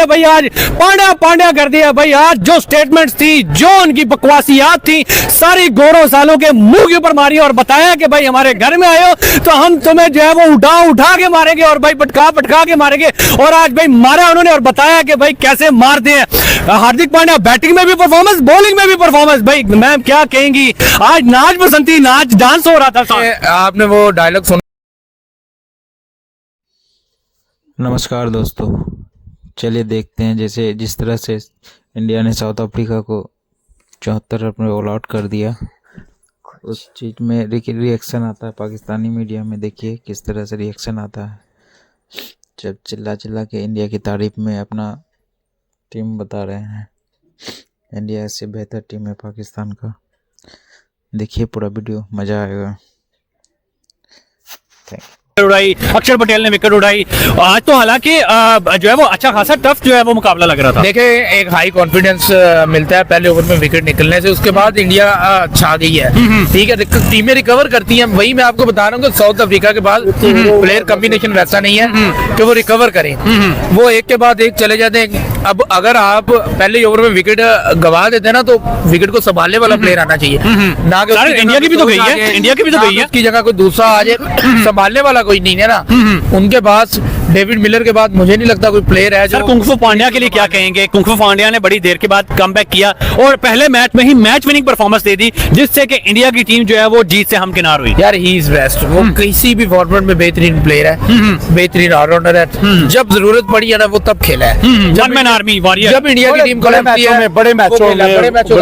ने भाई आज पांड्या पांड्या कर दिया भाई। आज जो स्टेटमेंट्स थी, जो उनकी बकवासियात थी, सारी गोरों सालों के मुंह के ऊपर मारी और बताया कि भाई हमारे घर में आए हो तो हम तुम्हें जो है वो उठा उठा के मारेंगे और भाई पटका पटका के मारेंगे। और आज भाई मारा उन्होंने और बताया कि भाई कैसे मारते हैं। हार्दिक पांड्या बैटिंग में भी परफॉर्मेंस, बॉलिंग में भी परफॉर्मेंस। भाई मैम क्या कहेंगी, आज नाच बसंती नाच डांस हो रहा था। आपने वो डायलॉग सुना? नमस्कार दोस्तों, चलिए देखते हैं जैसे जिस तरह से इंडिया ने साउथ अफ्रीका को 74 रन में ऑल आउट कर दिया, उस चीज़ में रिएक्शन आता है पाकिस्तानी मीडिया में। देखिए किस तरह से रिएक्शन आता है जब चिल्ला चिल्ला के इंडिया की तारीफ में अपना टीम बता रहे हैं। इंडिया से बेहतर टीम है पाकिस्तान का। देखिए पूरा वीडियो, मज़ा आएगा। Thank you. उड़ाई, अक्षर पटेल ने विकेट उड़ाई। आज तो हालांकि जो है वो अच्छा खासा टफ जो है वो मुकाबला लग रहा था। देखिए एक हाई कॉन्फिडेंस मिलता है पहले ओवर में विकेट निकलने से, उसके बाद इंडिया छा गई है। ठीक है, टीमें रिकवर करती हैं। वही मैं आपको बता रहा हूँ कि साउथ अफ्रीका के बाद प्लेयर कॉम्बिनेशन वैसा नहीं है कि वो रिकवर करें। वो एक के बाद एक चले जाते हैं। अब अगर आप पहले ओवर में विकेट गवा देते हैं ना, तो विकेट को संभालने वाला प्लेयर आना चाहिए, ना कि इंडिया की भी तो गई है, इंडिया की भी तो गई है, उसकी जगह कोई दूसरा आ जाए। संभालने वाला कोई नहीं है ना उनके पास। डेविड मिलर के बाद मुझे नहीं लगता कोई प्लेयर है जो। सर कुंफू पांड्या के लिए क्या कहेंगे? कुंफू पांड्या ने बड़ी देर के बाद कमबैक किया और पहले मैच में ही मैच विनिंग परफॉर्मेंस दे दी, जिससे कि इंडिया की टीम जो है वो जीत से हमकिनार हुई। यार ही इज बेस्ट। वो किसी भी फॉर्मेट में बेहतरीन प्लेयर है, बेहतरीन ऑलराउंडर है। जब जरूरत पड़ी है ना वो तब खेला है। One man army warrior. जब इंडिया की टीम बड़े मैचों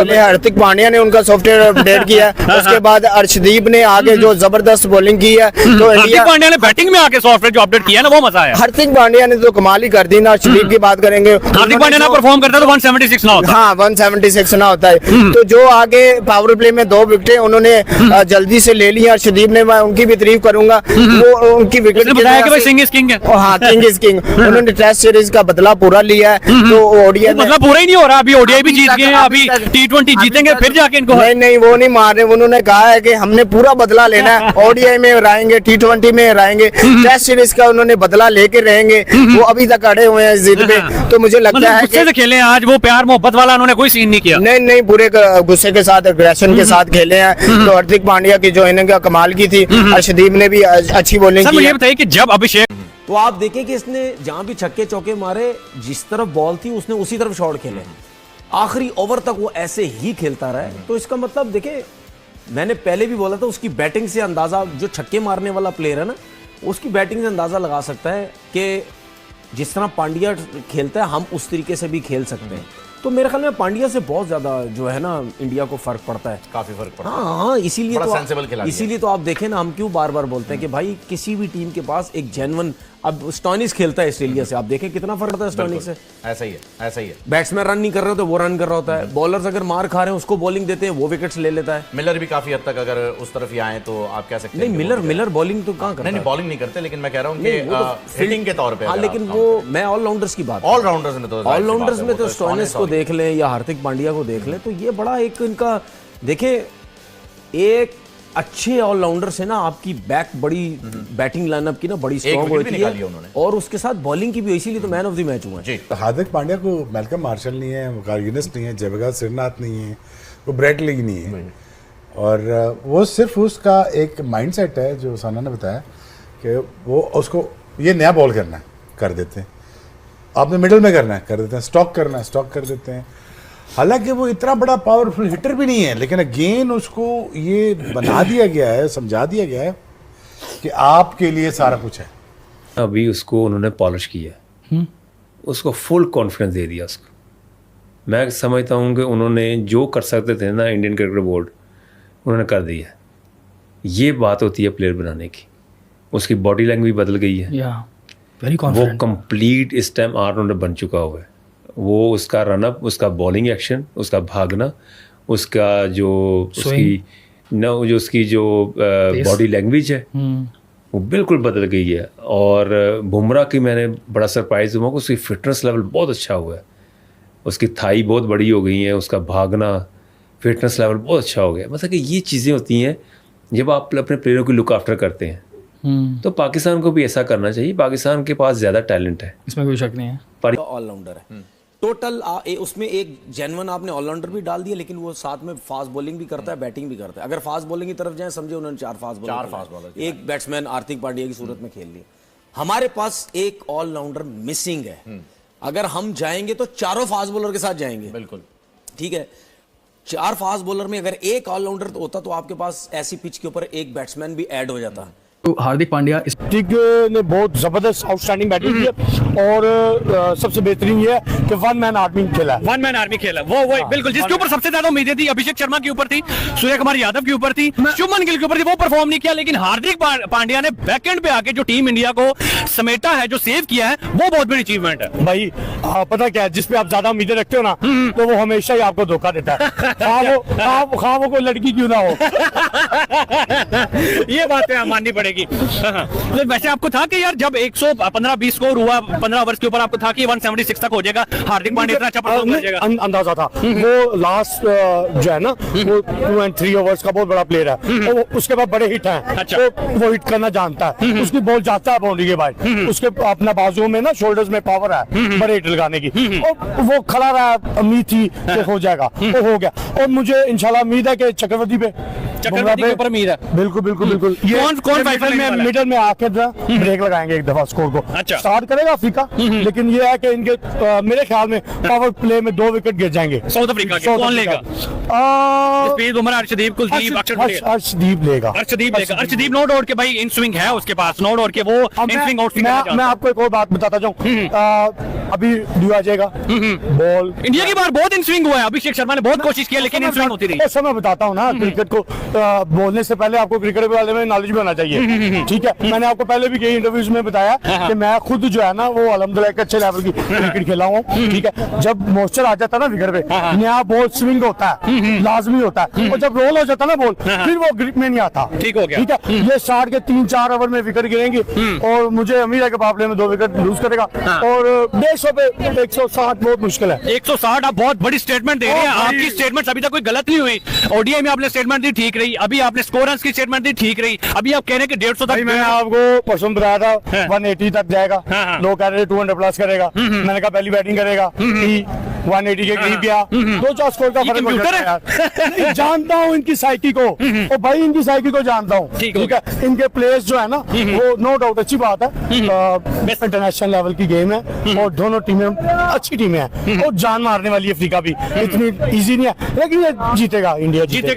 में हार्दिक पांड्या ने उनका सॉफ्टवेयर अपडेट किया। उसके बाद अर्शदीप ने आगे जो जबरदस्त बॉलिंग की है, तो हार्दिक पांड्या ने बैटिंग में आके सॉफ्टवेयर जो अपडेट किया ना वो मजा आया। हार्दिक पांड्या ने तो कमाल ही कर दी ना। अर्शदीप की बात करेंगे, हार्दिक पांड्या ना परफॉर्म करता तो 176 ना होता। हाँ 176 ना होता है। तो जो आगे पावर प्ले में 2 विकेटें उन्होंने जल्दी से ले ली। अर्शदीप ने, मैं उनकी भी तारीफ करूंगा। वो उनकी विकेट बताया कि भाई सिंह इज किंग है। हाँ किंग इज किंग। उन्होंने टेस्ट सीरीज का बदला पूरा लिया है। तो ओडीआई मतलब पूरा ही नहीं हो रहा, अभी ओडीआई भी जीत गए हैं, अभी T20 जीतेंगे फिर जाके इनको। नहीं वो नहीं मार रहे। उन्होंने कहा है कि हमने पूरा बदला लेना है। ओडीआई में हराएंगे, T20 में हराएंगे, टेस्ट सीरीज का उन्होंने बदला लेके रहेंगे। वो अभी तक अड़े हुए हैं जिद पे। तो मुझे लगता है गुस्से से खेले आज, वो प्यार मोहब्बत वाला उन्होंने कोई सीन नहीं किया। नहीं पूरे गुस्से के साथ, एग्रेशन के साथ खेले हैं। तो हार्दिक पांड्या की जो इनिंग कमाल की थी, अर्शदीप ने भी अच्छी बॉलिंग की। मुझे बताइए कि जब अभिषेक, तो आप देखें कि इसने जहां भी छक्के चौके मारे, जिस तरफ बॉल थी उसने उसी तरफ शॉट खेले। आखिरी ओवर तक वो ऐसे ही खेलता रहा। तो इसका मतलब देखें, मैंने पहले भी बोला था, उसकी बैटिंग से अंदाजा, जो छक्के मारने वाला प्लेयर है ना, उसकी बैटिंग से अंदाजा लगा सकता है कि जिस तरह पांड्या खेलता है हम उस तरीके से भी खेल सकते हैं। तो मेरे ख्याल में पांड्या से बहुत ज्यादा जो है ना इंडिया को फर्क पड़ता है, काफी फर्क पड़ता है। हाँ इसीलिए तो आप देखें ना, हम क्यों बार बार बोलते हैं कि भाई किसी भी टीम के पास एक जेन्युइन, अब स्टोइनिस खेलता है ऑस्ट्रेलिया से, आप देखें कितना फर्क पड़ता है स्टोइनिस से। ऐसा ही है। बैट्समैन रन नहीं कर रहे हो तो वो रन कर रहा होता है। बॉलर्स अगर मार खा रहे हैं उसको बॉलिंग देते हैं, वो विकेट्स ले लेता है। मिलर भी काफी हद तक अगर उस तरफ ही आए तो आप कह सकते हैं। नहीं मिलर बॉलिंग तो कहाँ करता है? नहीं बॉलिंग नहीं करते, लेकिन मैं कह रहा हूँ कि हिटिंग के तौर पे। हाँ लेकिन वो, मैं ऑलराउंडर्स की बात, ऑलराउंडर्स में तो स्टोइनिस को देख लें या हार्दिक पांड्या को देख लें, तो ये बड़ा एक इनका देखें, एक अच्छे ऑलराउंडर से ना आपकी बड़ी बैटिंग लाइनअप की ना बड़ी स्ट्रांग होती है, और उसके साथ बॉलिंग की भी, इसीलिए तो मैन ऑफ द मैच हुआ है। हार्दिक पांड्या को मैल्कम मार्शल नहीं है, वकार यूनिस नहीं है, जयप्रकाश श्रीनाथ नहीं है, वो ब्रेट ली नहीं है। और वो सिर्फ उसका एक माइंडसेट है जो साना ने बताया कि वो उसको ये नया बॉल करना है, कर देते हैं। आपने मिडिल में करना है, कर देते हैं। स्टॉक करना है, स्टॉक कर देते हैं। हालांकि वो इतना बड़ा पावरफुल हिटर भी नहीं है, लेकिन अगेन उसको ये बना दिया गया है, समझा दिया गया है कि आपके लिए सारा कुछ है। अभी उसको उन्होंने पॉलिश किया, उसको फुल कॉन्फिडेंस दे दिया उसको। मैं समझता हूँ कि उन्होंने जो कर सकते थे ना, इंडियन क्रिकेट बोर्ड, उन्होंने कर दिया। ये बात होती है प्लेयर बनाने की। उसकी बॉडी लैंग्वेज बदल गई है, वो कंप्लीट इस टाइम ऑलराउंडर बन चुका हुआ है। वो उसका रनअप, उसका बॉलिंग एक्शन, उसका भागना, उसका जो उसकी जो बॉडी लैंग्वेज है वो बिल्कुल बदल गई है। और बुमराह की मैंने बड़ा सरप्राइज हुआ कि उसकी फिटनेस लेवल बहुत अच्छा हुआ है। उसकी थाई बहुत बड़ी हो गई है, उसका भागना, फिटनेस लेवल बहुत अच्छा हो गया। मतलब कि ये चीज़ें होती हैं जब आप अपने प्लेयरों की लुक आफ्टर करते हैं। तो पाकिस्तान को भी ऐसा करना चाहिए। पाकिस्तान के पास ज़्यादा टैलेंट है, इसमें कोई शक नहीं है। पर ऑलराउंडर है टोटल। उसमें एक जेन्युइन आपने ऑलराउंडर भी डाल दिया, लेकिन वो साथ में फास्ट बॉलिंग भी करता है, बैटिंग भी करता है। अगर फास्ट बॉलिंग की तरफ जाए, समझे उन्होंने 4 फास्ट बॉलर, एक बैट्समैन हार्दिक पांड्या की सूरत में खेल लिया। हमारे पास एक ऑलराउंडर मिसिंग है। अगर हम जाएंगे तो चारों फास्ट बॉलर के साथ जाएंगे, बिल्कुल ठीक है। 4 फास्ट बॉलर में अगर एक ऑलराउंडर होता तो आपके पास ऐसी पिच के ऊपर एक बैट्समैन भी ऐड हो जाता। तो हार्दिक पांड्या टिग ने बहुत जबरदस्त आउटस्टैंडिंग बैटिंग की है और सबसे बेहतरीन ये है कि वन मैन आर्मी खेला है। वन मैन आर्मी खेला वो बिल्कुल, जिसके ऊपर सबसे ज्यादा उम्मीदें थी अभिषेक शर्मा के ऊपर थी, सूर्य कुमार यादव के ऊपर थी, शुभमन गिल के ऊपर थी, वो परफॉर्म नहीं किया। लेकिन हार्दिक पांड्या ने बैकएंड पे आके जो टीम इंडिया को समेटा है, जो सेव किया है, वो बहुत बड़ी अचीवमेंट है भाई। पता क्या है, जिस पे आप ज्यादा उम्मीदें रखते हो ना, तो वो हमेशा ही आपको धोखा देता है। खा वो कोई लड़की क्यों ना हो। ये बात है माननी पड़ेगी। तो वैसे आपको था कि यार जब 115-20 स्कोर हुआ 15 ओवर्स के ऊपर, आपको था कि 176 तक हो जाएगा, हार्दिक पांड्या इतना अच्छा परफॉर्म कर जाएगा? अंदाजा था। वो लास्ट जो है ना, वो 2 और 3 ओवर्स का बहुत बड़ा प्लेयर है और उसके बाद बड़े हिट हैं। अच्छा। वो हिट करना जानता है, उसकी बॉल जाता है बाउंड्री के बाहर, उसके अपना बाजुओं में ना, शोल्डर्स में पावर है बड़े हिट लगाने की। और वो खड़ा रहा, उम्मीद थी कि हो जाएगा, वो हो गया। और मुझे इंशाल्लाह उम्मीद है कि चक्रवर्ती के ऊपर उम्मीद है। बिल्कुल बिल्कुल बिल्कुल। कौन मिडल में आके ब्रेक लगाएंगे एक दफा स्कोर को। अच्छा। स्टार्ट करेगा अफ्रीका, लेकिन ये है कि इनके मेरे ख्याल में पावर प्ले में 2 विकेट गिर जाएंगे साउथ अफ्रीका के। कौन लेगा? जसप्रीत बुमराह, अर्शदीप, कुलदीप, अर्शदीप लेगा। अर्शदीप नो डाउट के भाई इन स्विंग है उसके पास, नो डाउट के वो इन स्विंग आउट स्विंग। मैं आपको एक और बात बताता जाऊं, अभी ड्यू आ जाएगा बॉल। इंडिया की बार बहुत इन स्विंग हुआ है, अभिषेक शर्मा ने बहुत कोशिश की लेकिन इन स्विंग होती रही। ऐसा मैं बताता हूँ ना, क्रिकेट को बोलने से पहले आपको क्रिकेट के बारे में नॉलेज भी होना चाहिए, ठीक है। मैंने आपको पहले भी कई इंटरव्यूज में बताया कि मैं खुद जो है ना, वो अल्हम्दुलिल्लाह एक अच्छे लेवल की क्रिकेट खेला हूँ, ठीक है। जब मोस्चर आ जाता है ना विकेट पे, नया बॉल स्विंग होता है, लाजमी होता है, और जब रोल हो जाता है ना बॉल, फिर वो ग्रिप में नहीं आता। ठीक हो गया, ठीक है। ये स्टार्ट के 3-4 ओवर में विकेट गिरेंगे और मुझे उम्मीद है कि पावर प्ले में 2 विकेट लूज करेगा। और 150 पे 160 बहुत मुश्किल है। 160 आप बहुत बड़ी स्टेटमेंट दे रहे हैं। आपकी स्टेटमेंट अभी तक कोई गलत नहीं हुई। ओडीआई में आपने स्टेटमेंट दी, ठीक रही। अभी आपने स्कोर रन्स की स्टेटमेंट दी, ठीक रही। अभी आप कह रहे हैं कि 150 तक। मैंने आपको परसों बताया था 180 तक जाएगा, लोग कह रहे 200 प्लस करेगा। मैंने कहा पहली बैटिंग करेगा, 180 के करीब गया, 2-4 स्कोर का फर्क पड़ जाता है। जानता हूँ इनकी साइकी को, और भाई इनकी साइकी को जानता हूँ, ठीक है। इनके प्लेयर्स जो है ना, वो नो डाउट अच्छी बात है, इंटरनेशनल लेवल की गेम है और दोनों टीमें अच्छी टीमें हैं और जान मारने वाली अफ्रीका भी इतनी इजी नहीं है, लेकिन ये जीतेगा, इंडिया जीतेगा।